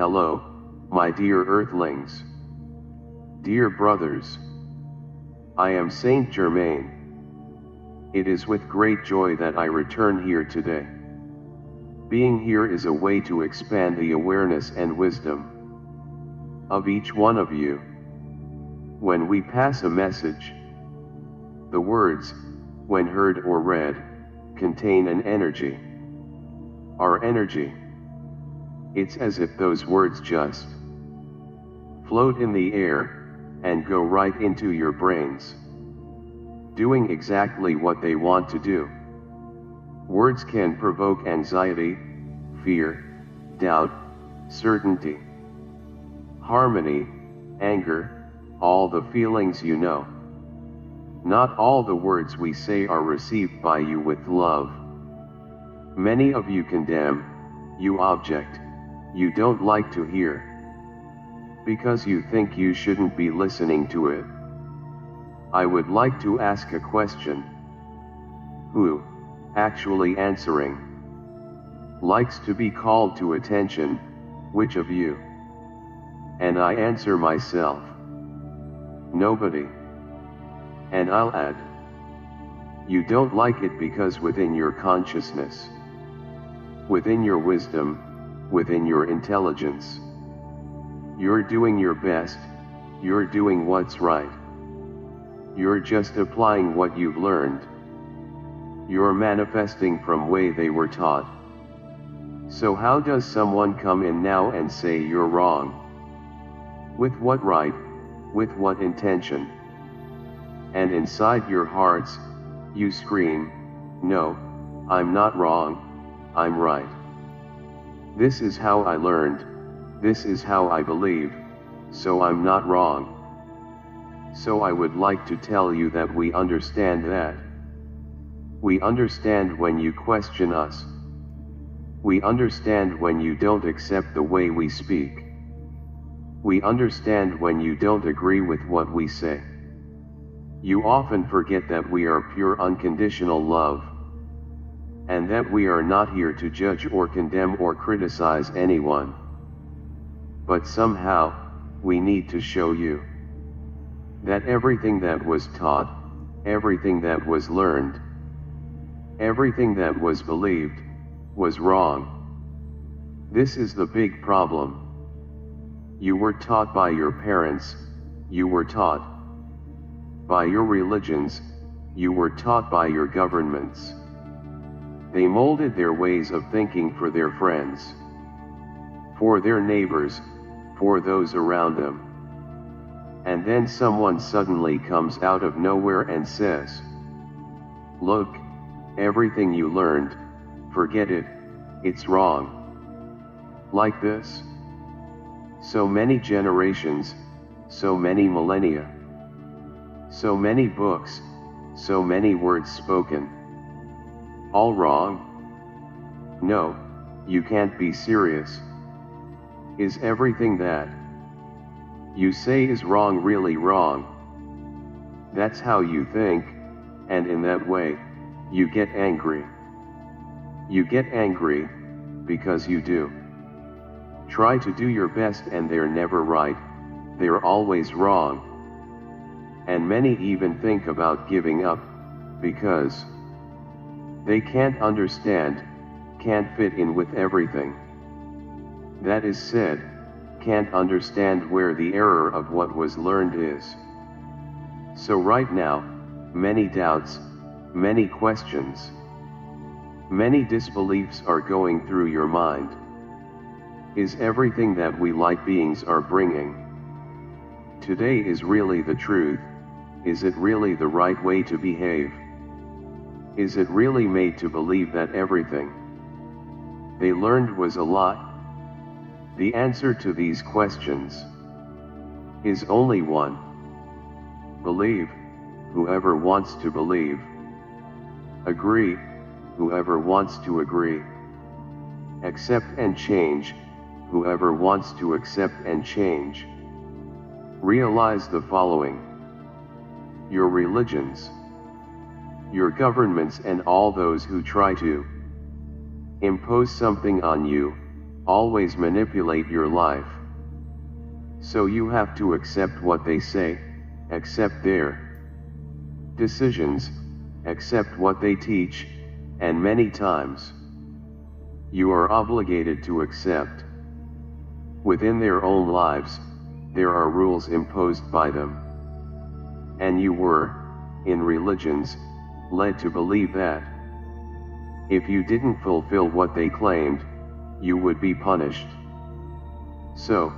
Hello, my dear Earthlings. Dear brothers. I am Saint Germain. It is with great joy that I return here today. Being here is a way to expand the awareness and wisdom of each one of you. When we pass a message, the words, when heard or read, contain an energy. Our energy. It's as if those words just float in the air and go right into your brains, doing exactly what they want to do. Words can provoke anxiety, fear, doubt, certainty, harmony, anger, all the feelings you know. Not all the words we say are received by you with love. Many of you condemn, you object, you don't like to hear, because you think you shouldn't be listening to it. I would like to ask a question. Who, actually answering, likes to be called to attention? Which of you? And I answer myself. Nobody. And I'll add, you don't like it because within your consciousness, within your wisdom, within your intelligence, you're doing your best, you're doing what's right. You're just applying what you've learned. You're manifesting from way they were taught. So how does someone come in now and say you're wrong? With what right? With what intention? And inside your hearts, you scream, no, I'm not wrong, I'm right. This is how I learned, this is how I believe, so I'm not wrong. So I would like to tell you that we understand that. We understand when you question us. We understand when you don't accept the way we speak. We understand when you don't agree with what we say. You often forget that we are pure unconditional love, and that we are not here to judge or condemn or criticize anyone. But somehow, we need to show you that everything that was taught, everything that was learned, everything that was believed, was wrong. This is the big problem. You were taught by your parents, you were taught by your religions, you were taught by your governments. They molded their ways of thinking for their friends, for their neighbors, for those around them. And then someone suddenly comes out of nowhere and says, look, everything you learned, forget it, it's wrong. Like this. So many generations, so many millennia, so many books, so many words spoken. All wrong? No, you can't be serious. Is everything that you say is wrong really wrong? That's how you think, and in that way, you get angry. You get angry, because you do. Try to do your best and they're never right, they're always wrong. And many even think about giving up, because they can't understand, can't fit in with everything. That is said, can't understand where the error of what was learned is. So right now, many doubts, many questions, many disbeliefs are going through your mind. Is everything that we light beings are bringing today is really the truth? Is it really the right way to behave? Is it really made to believe that everything they learned was a lie? The answer to these questions is only one. Believe, whoever wants to believe. Agree, whoever wants to agree. Accept and change, whoever wants to accept and change. Realize the following. Your religions, your governments and all those who try to impose something on you, always manipulate your life. So you have to accept what they say, accept their decisions, accept what they teach, and many times you are obligated to accept. Within their own lives, there are rules imposed by them. And you were, in religions, led to believe that if you didn't fulfill what they claimed, you would be punished. So,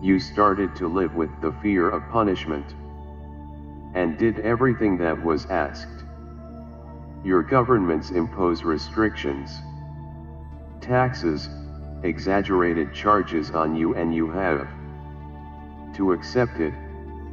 you started to live with the fear of punishment, and did everything that was asked. Your governments impose restrictions, taxes, exaggerated charges on you, and you have to accept it,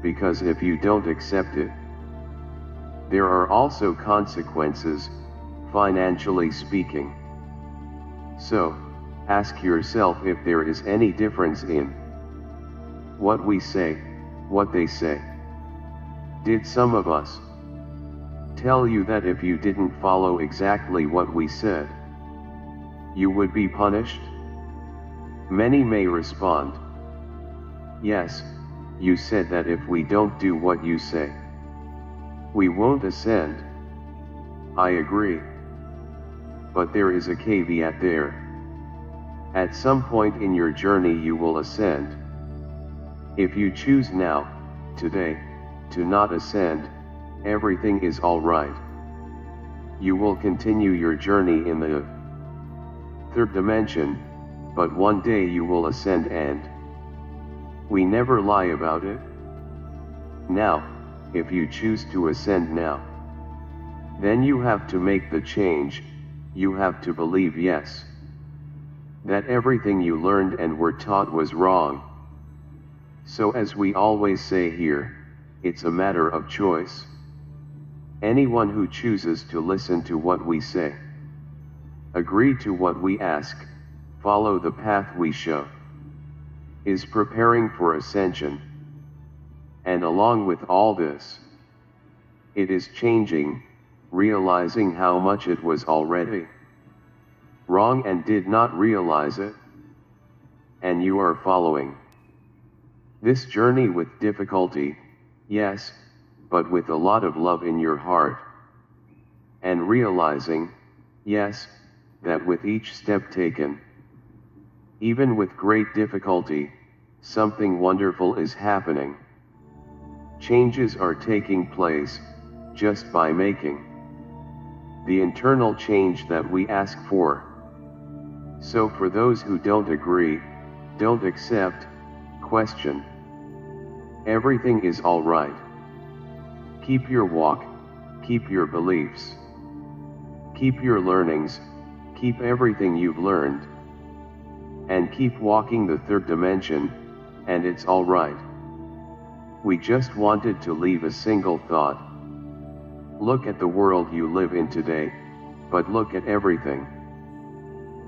because if you don't accept it, there are also consequences, financially speaking. So, ask yourself if there is any difference in what we say, what they say. Did some of us tell you that if you didn't follow exactly what we said, you would be punished? Many may respond, yes, you said that if we don't do what you say, we won't ascend. I agree. But there is a caveat there. At some point in your journey you will ascend. If you choose now, today, to not ascend, everything is alright. You will continue your journey in the third dimension, but one day you will ascend, and we never lie about it. Now, if you choose to ascend now, then you have to make the change. You have to believe, yes, that everything you learned and were taught was wrong. So as we always say here, it's a matter of choice. Anyone who chooses to listen to what we say, agree to what we ask, follow the path we show, is preparing for ascension. And along with all this, it is changing, realizing how much it was already wrong and did not realize it. And you are following this journey with difficulty, yes, but with a lot of love in your heart. And realizing, yes, that with each step taken, even with great difficulty, something wonderful is happening. Changes are taking place, just by making the internal change that we ask for. So for those who don't agree, don't accept, question, everything is alright. Keep your walk, keep your beliefs, keep your learnings, keep everything you've learned, and keep walking the third dimension, and it's alright. We just wanted to leave a single thought. Look at the world you live in today, but look at everything.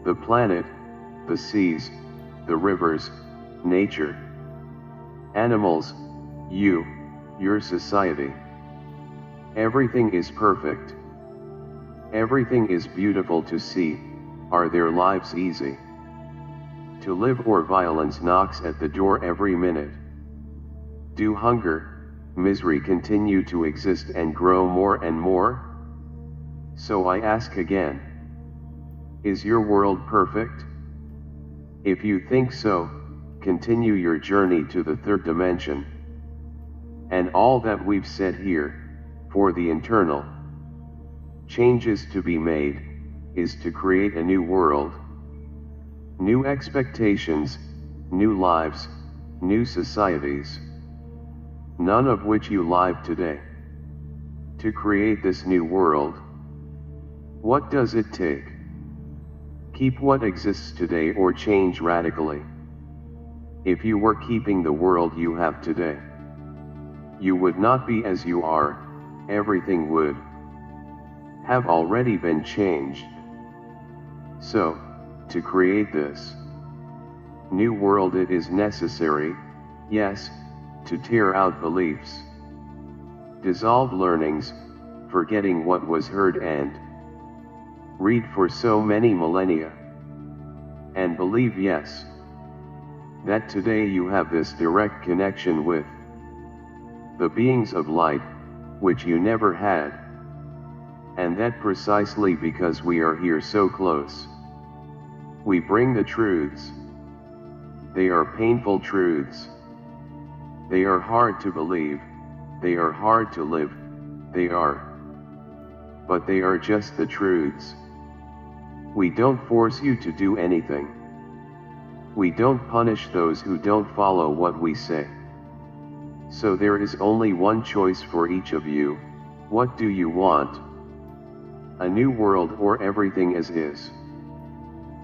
The planet, the seas, the rivers, nature, animals, you, your society. Everything is perfect. Everything is beautiful to see. Are their lives easy to live, or violence knocks at the door every minute? Do hunger, misery continue to exist and grow more and more? So I ask again, is your world perfect? If you think so, continue your journey to the third dimension. And all that we've said here, for the internal changes to be made, is to create a new world, new expectations, new lives, new societies, none of which you live today. To create this new world, what does it take? Keep what exists today or change radically. If you were keeping the world you have today, you would not be as you are. Everything would have already been changed. So, to create this new world, it is necessary, yes, to tear out beliefs, dissolve learnings, forgetting what was heard and read for so many millennia, and believe yes, that today you have this direct connection with the beings of light, which you never had, and that precisely because we are here so close, we bring the truths. They are painful truths. They are hard to believe, they are hard to live, but they are just the truths. We don't force you to do anything. We don't punish those who don't follow what we say. So there is only one choice for each of you. What do you want? A new world or everything as is?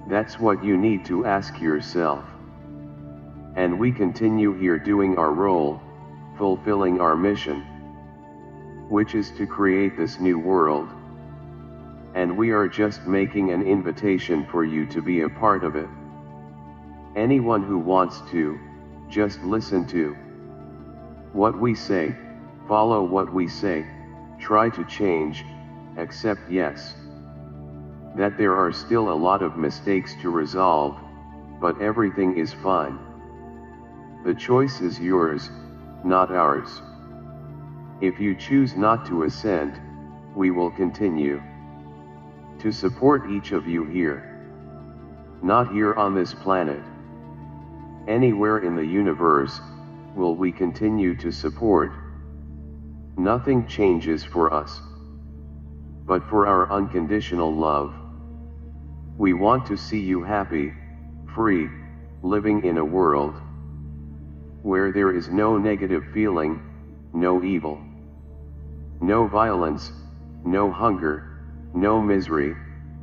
That's what you need to ask yourself. And we continue here doing our role, fulfilling our mission, which is to create this new world. And we are just making an invitation for you to be a part of it. Anyone who wants to, just listen to what we say, follow what we say, try to change, accept yes, that there are still a lot of mistakes to resolve, but everything is fine. The choice is yours, not ours. If you choose not to ascend, we will continue to support each of you here. Not here on this planet. Anywhere in the universe, will we continue to support. Nothing changes for us. But for our unconditional love, we want to see you happy, free, living in a world where there is no negative feeling, no evil, no violence, no hunger, no misery,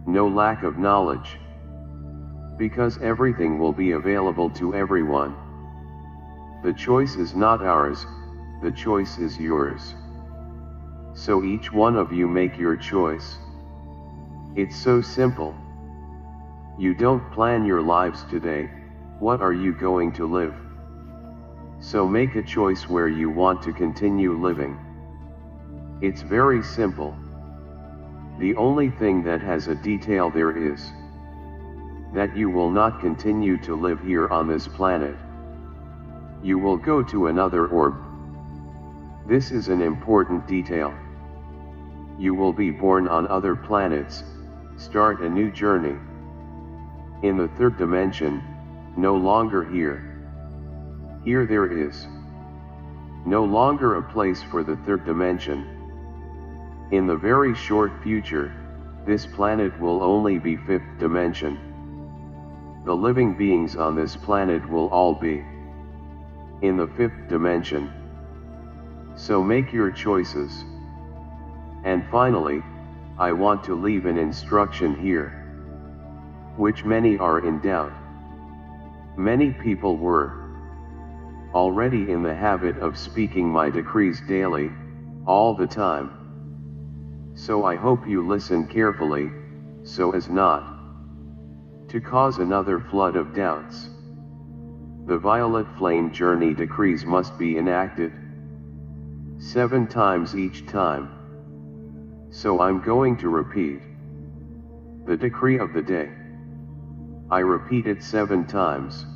no lack of knowledge. Because everything will be available to everyone. The choice is not ours, the choice is yours. So each one of you make your choice. It's so simple. You don't plan your lives today, what are you going to live? So make a choice where you want to continue living. It's very simple. The only thing that has a detail there is that you will not continue to live here on this planet. You will go to another orb. This is an important detail. You will be born on other planets, start a new journey. In the third dimension, no longer here. Here there is no longer a place for the third dimension. In the very short future, this planet will only be fifth dimension. The living beings on this planet will all be in the fifth dimension. So make your choices. And finally, I want to leave an instruction here, which many are in doubt. Many people were already in the habit of speaking my decrees daily, all the time. So I hope you listen carefully, so as not to cause another flood of doubts. The violet flame journey decrees must be enacted 7 times each time. So I'm going to repeat the decree of the day. I repeat it 7 times.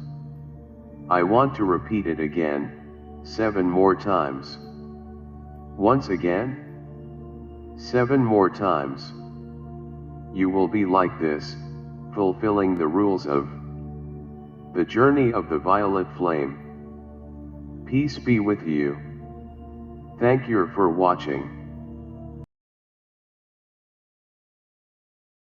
I want to repeat it again, 7 more times. Once again, 7 more times. You will be like this, fulfilling the rules of the journey of the violet flame. Peace be with you. Thank you for watching.